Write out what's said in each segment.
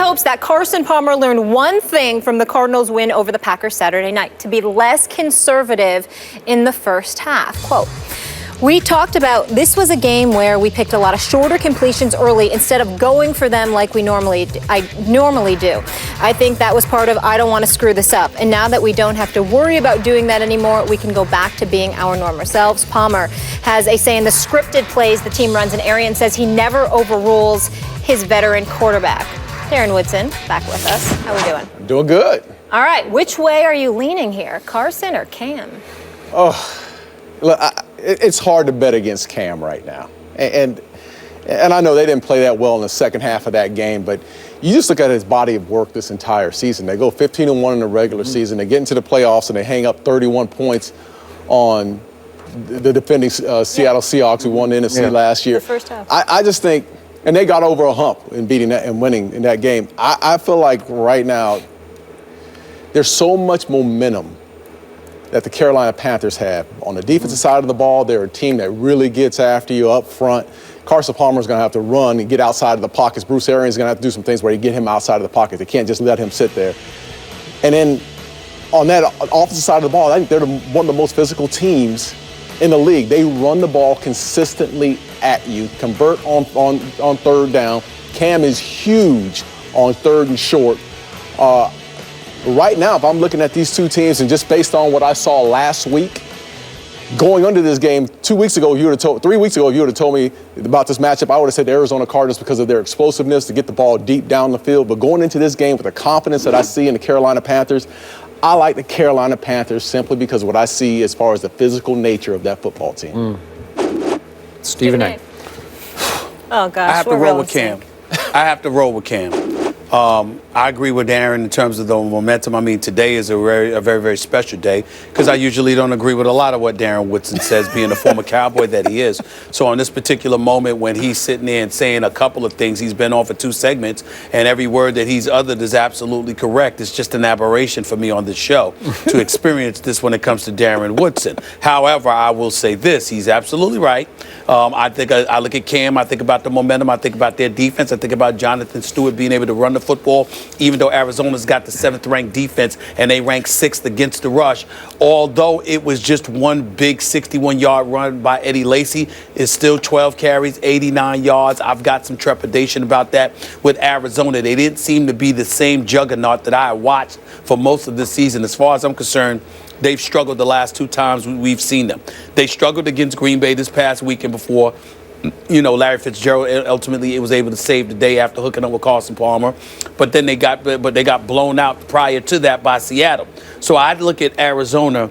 hopes that Carson Palmer learned one thing from the Cardinals' win over the Packers Saturday night: to be less conservative in the first half. Quote, "We talked about this was a game where we picked a lot of shorter completions early instead of going for them like I normally do. I think that was part of I don't want to screw this up. And now that we don't have to worry about doing that anymore, we can go back to being our normal selves." Palmer has a say in the scripted plays the team runs, and Arians says he never overrules his veteran quarterback. Darren Woodson, back with us. How we doing? Doing good. All right. Which way are you leaning here, Carson or Cam? Look, it's hard to bet against Cam right now. And I know they didn't play that well in the second half of that game, but you just look at his body of work this entire season. They go 15-1 in the regular season. They get into the playoffs, and they hang up 31 points on the defending Seattle Seahawks, who won the NFC last year. The first half. I just think, and they got over a hump in beating that and winning in that game. I feel like right now there's so much momentum that the Carolina Panthers have. On the defensive side of the ball, they're a team that really gets after you up front. Carson Palmer's going to have to run and get outside of the pockets. Bruce Arians is going to have to do some things where you get him outside of the pocket. They can't just let him sit there. And then on that offensive side of the ball, I think they're one of the most physical teams in the league. They run the ball consistently at you, convert on third down. Cam is huge on third and short. Right now, if I'm looking at these two teams, and just based on what I saw last week, going into this game 3 weeks ago, if you would have told me about this matchup, I would have said the Arizona Cardinals because of their explosiveness to get the ball deep down the field. But going into this game with the confidence that I see in the Carolina Panthers, I like the Carolina Panthers simply because of what I see as far as the physical nature of that football team. Stephen A. Oh, gosh. I have to roll with Cam. I have to roll with Cam. I agree with Aaron in terms of the momentum. I mean, today is a very, very special day because I usually don't agree with a lot of what Darren Woodson says, being a former Cowboy that he is. So on this particular moment when he's sitting there and saying a couple of things, he's been on for 2 segments, and every word that he's uttered is absolutely correct. It's just an aberration for me on this show to experience this when it comes to Darren Woodson. However, I will say this. He's absolutely right. I think I look at Cam, I think about the momentum, I think about their defense, I think about Jonathan Stewart being able to run the football, even though Arizona's got the 7th-ranked defense and they rank 6th against the rush. Although it was just one big 61-yard run by Eddie Lacy, it's still 12 carries, 89 yards. I've got some trepidation about that with Arizona. They didn't seem to be the same juggernaut that I watched for most of this season. As far as I'm concerned, they've struggled the last 2 times we've seen them. They struggled against Green Bay this past weekend before, Larry Fitzgerald ultimately was able to save the day after hooking up with Carson Palmer. But then they got blown out prior to that by Seattle. So I look at Arizona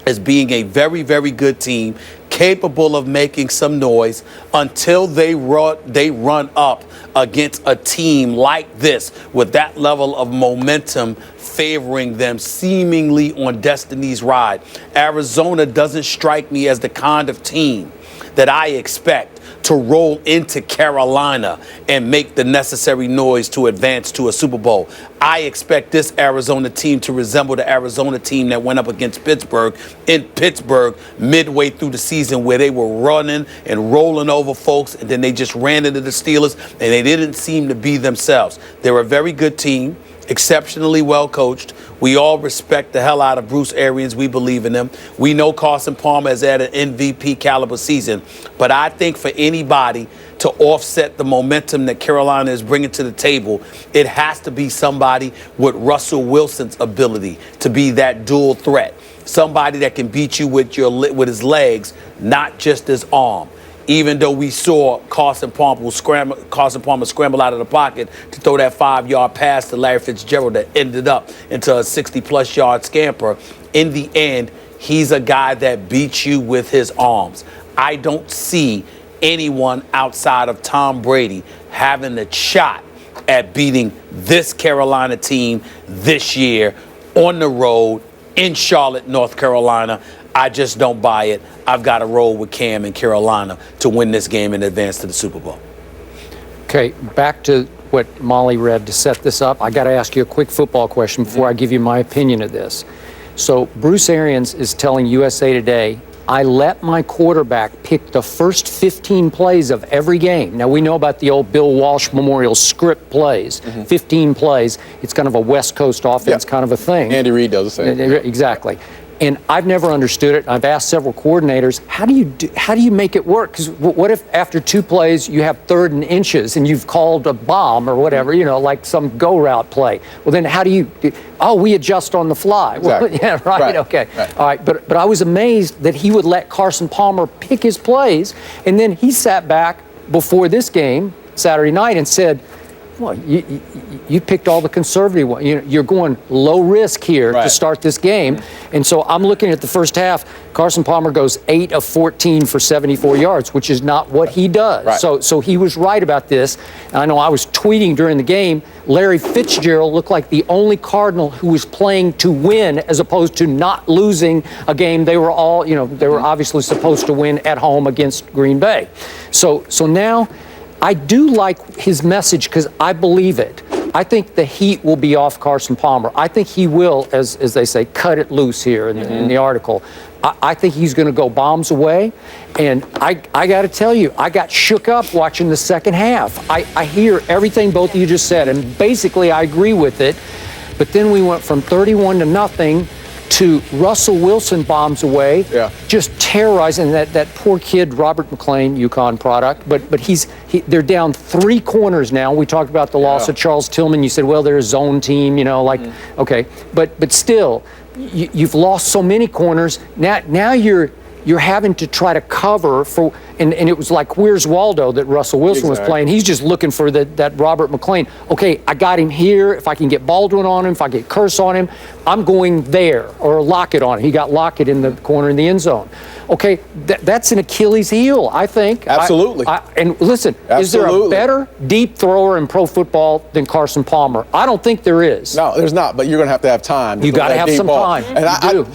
as being a very, very good team, capable of making some noise until they run up against a team like this with that level of momentum favoring them seemingly on destiny's ride. Arizona doesn't strike me as the kind of team that I expect to roll into Carolina and make the necessary noise to advance to a Super Bowl. I expect this Arizona team to resemble the Arizona team that went up against Pittsburgh in Pittsburgh midway through the season, where they were running and rolling over folks, and then they just ran into the Steelers, and they didn't seem to be themselves. They're a very good team, exceptionally well coached. We all respect the hell out of Bruce Arians. We believe in him. We know Carson Palmer has had an MVP caliber season, but I think for anybody to offset the momentum that Carolina is bringing to the table, it has to be somebody with Russell Wilson's ability to be that dual threat, somebody that can beat you with his legs, not just his arm. Even though we saw Carson Palmer scramble out of the pocket to throw that 5-yard pass to Larry Fitzgerald that ended up into a 60-plus yard scamper, in the end, he's a guy that beats you with his arms. I don't see anyone outside of Tom Brady having a shot at beating this Carolina team this year on the road in Charlotte, North Carolina. I just don't buy it. I've got to roll with Cam in Carolina to win this game and advance to the Super Bowl. Okay, back to what Molly read to set this up. I got to ask you a quick football question before I give you my opinion of this. So Bruce Arians is telling USA Today I let my quarterback pick the first 15 plays of every game. Now, we know about the old Bill Walsh Memorial script plays, 15 plays. It's kind of a West Coast offense kind of a thing. Andy Reid does the same. Exactly. And I've never understood it. I've asked several coordinators, how do you make it work? Because what if after 2 plays you have 3rd and inches and you've called a bomb or whatever, like some go route play? Well, then how do you? We adjust on the fly. Exactly. Well, yeah, right. Okay. Right. All right. But I was amazed that he would let Carson Palmer pick his plays, and then he sat back before this game Saturday night and said, well, you picked all the conservative ones. You're going low risk here to start this game. And so I'm looking at the first half. Carson Palmer goes 8 of 14 for 74 yards, which is not what he does. Right. So he was right about this. And I know I was tweeting during the game, Larry Fitzgerald looked like the only Cardinal who was playing to win as opposed to not losing a game they were all, they were obviously supposed to win at home against Green Bay. So now I do like his message because I believe it. I think the heat will be off Carson Palmer. I think he will, as they say, cut it loose here in the article. I think he's going to go bombs away. And I got to tell you, I got shook up watching the second half. I hear everything both of you just said, and basically I agree with it. But then we went from 31-0 to Russell Wilson bombs away, just terrorizing that poor kid, Robert McClain, UConn product. But they're down 3 corners now. We talked about the loss of Charles Tillman. You said, well, they're a zone team, okay. But still, you've lost so many corners. Now you're having to try to cover for, and it was like Where's Waldo that Russell Wilson was playing. He's just looking for that Robert McClain. Okay, I got him here. If I can get Baldwin on him, if I get Curse on him, I'm going there, or Lockett on him. He got Lockett in the corner in the end zone. Okay, that's an Achilles heel, I think. Absolutely. And listen, is there a better deep thrower in pro football than Carson Palmer? I don't think there is. No, there's not, but you're going to have time. You got to have some time. And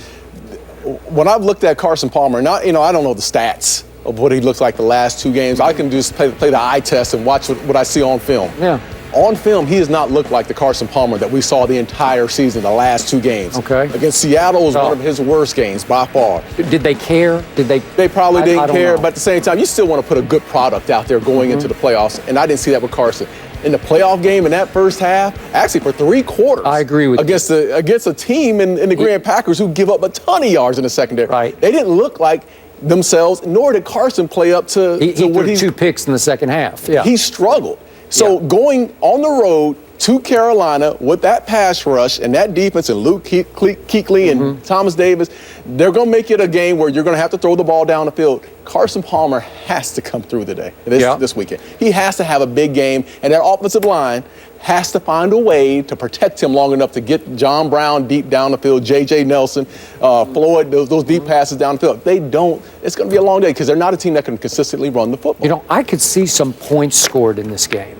when I've looked at Carson Palmer, and I don't know the stats of what he looks like the last 2 games. I can just play the eye test and watch what I see on film. Yeah. On film, he does not look like the Carson Palmer that we saw the entire season, the last 2 games. Okay. Against Seattle was one of his worst games by far. Did they care? They probably didn't care, know. but at the same time, you still want to put a good product out there going into the playoffs, and I didn't see that with Carson. In the playoff game in that first half, actually for 3 quarters. I agree with you. Against a team in the Green Packers who give up a ton of yards in the secondary. Right. They didn't look like themselves, nor did Carson play up to what he threw 2 picks in the second half. Yeah. He struggled. So going on the road to Carolina with that pass rush and that defense and Luke Kuechly and Thomas Davis, they're going to make it a game where you're going to have to throw the ball down the field. Carson Palmer has to come through today, this weekend. He has to have a big game, and that offensive line has to find a way to protect him long enough to get John Brown deep down the field, J.J. Nelson, Floyd, those deep passes down the field. If they don't, it's going to be a long day because they're not a team that can consistently run the football. I could see some points scored in this game.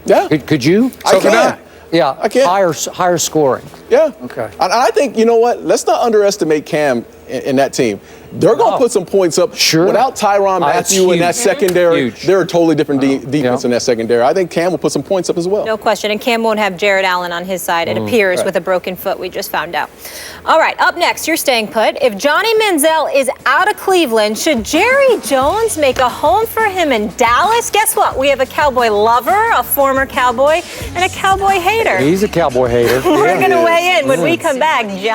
Yeah. Could you? I can. Yeah. I can. Higher scoring. Yeah. Okay. And I think, you know what? Let's not underestimate Cam in that team. They're going to put some points up. Sure. Without Tyrann Mathieu in that secondary, they're a totally different defense in that secondary. I think Cam will put some points up as well. No question. And Cam won't have Jared Allen on his side, it appears, with a broken foot, we just found out. All right, up next, you're staying put. If Johnny Manziel is out of Cleveland, should Jerry Jones make a home for him in Dallas? Guess what? We have a Cowboy lover, a former Cowboy, and a Cowboy hater. He's a Cowboy hater. We're going to weigh in when we come back.